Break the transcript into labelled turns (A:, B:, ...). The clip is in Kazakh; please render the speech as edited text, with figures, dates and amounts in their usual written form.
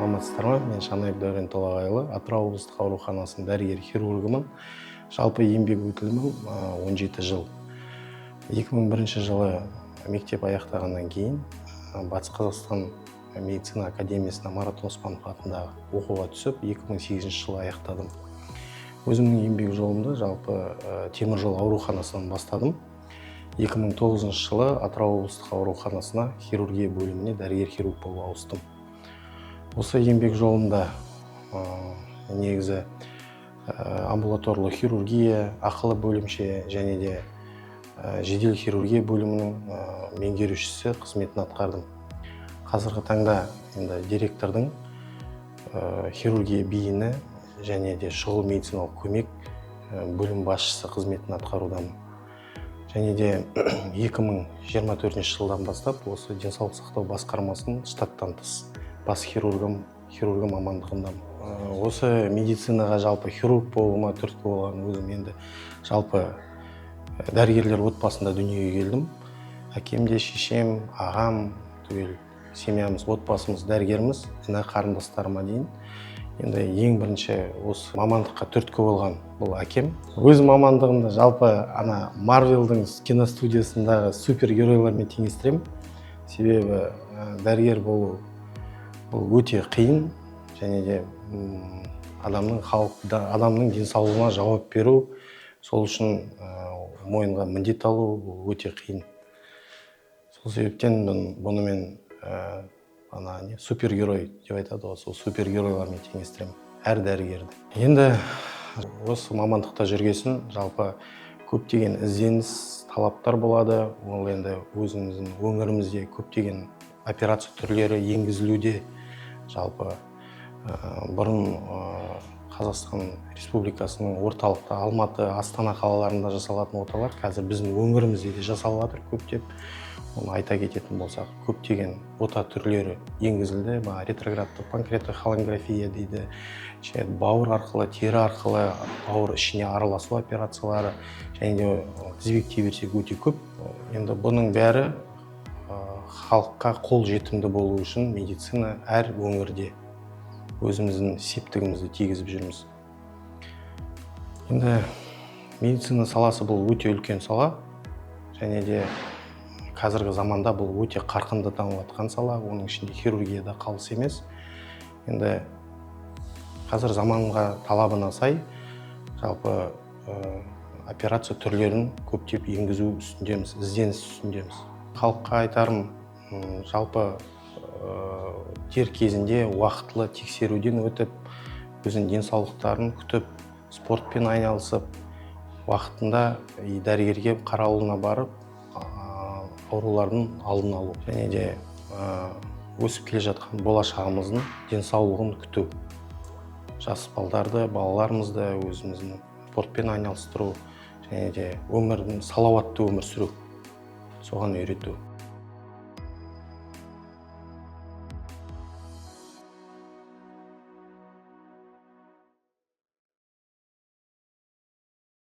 A: Амансыздар ма? Мен Шанаев Дәурен Толағайұлы, Атырау облыстық ауруханасының дәрігер-хирургымын. Жалпы еңбек өтілім 17 жыл. 2001 жылы мектеп аяқтағаннан кейін Батыс Қазақстан медицина академиясына Марат Оспанов атындағы оқуға түсіп, 2008 жылы аяқтадым. Өзімнің еңбек жолымды жалпы теміржол ауруханасынан бастадым. 2009 жылы Атырау облыстық ауруханасына хирургия бөліміне дәрігер-хирург болып ауыстым. Осы еңбек жолында негізі амбулаторлы хирургия, ақылы бөлімше және де жедел хирургия бөлімінің меңгерушісі қызметін атқардым. Қазіргі таңда директордың хирургия бейіні және де шұғыл медициналық көмек бөлім басшысы қызметін атқарудамын. Және де 2024 жылдан бастап осы денсаулық сақтау басқармасының штаттан тыс бас хирургы мамандығындамын. Осы медицинаға жалпы хирург болуыма түрткі болған өзім енді жалпы дәрігерлер отбасында дүниеге келдім. Әкем де, шешем, ағам, түгел семьямыз, отбасымыз дәрігерміз, іні қарындастарыма дейін. Енді ең бірінші осы мамандыққа түрткі болған бұл әкем. Өз мамандығымды жалпы Марвелдің киностудиясындағы супергеройлармен теңестіремін. Себебі дәрігер болу бұл өте қиын және де адамның денсаулығына жауап беру, сол үшін мойынға міндет алу өте қиын. Сол себептен бұнымен супергерой деп айтады, сол супергеройлармен теңестіремін әр дәрігерді. Енді осы мамандықта жүргесін жалпы көптеген ізденіс талаптар болады. Ол енді өзіміздің өңірімізде көптеген операция түрлері енгізілуде. Жалпы бұрын Қазақстан Республикасының орталықта Алматы, Астана қалаларында жасалатын оталар қазір біздің өңірімізде де жасалып жатыр көптеп. Оны айта кететін болсақ, көптеген ота түрлері енгізілді. Ретроградты панкреатохоланграфия дейді. Бауыр арқылы, тері арқылы бауыр ішіне араласу операциялары және де тізбектей берсек өте көп. Енді бұның бәрі халыққа қол жетімді болу үшін медицина әр өңірде өзіміздің септігімізді тигізіп жүрміз. Енді медицина саласы бұл өте үлкен сала және де қазіргі заманда бұл өте қарқынды дамып жатқан сала, оның ішінде хирургияда қалыс емес. Енді қазір заманға талабына сай жалпы операция түрлерін көптеп енгізу үстіндеміз, ізденіс үстіндеміз. Халыққа айтарым, жалпы дер кезінде уақытылы тексеруден өтіп, өзінің денсаулықтарын күтіп, спортпен айналысып, уақытында дәрігерге қаралуына барып, аурулардың алдын алу және де өсіп келе жатқан болашағымыздың денсаулығын күту. Жас балаларымызды өзіміздің спортпен айналыстыру және де салауатты өмір сүру, соған үйрету.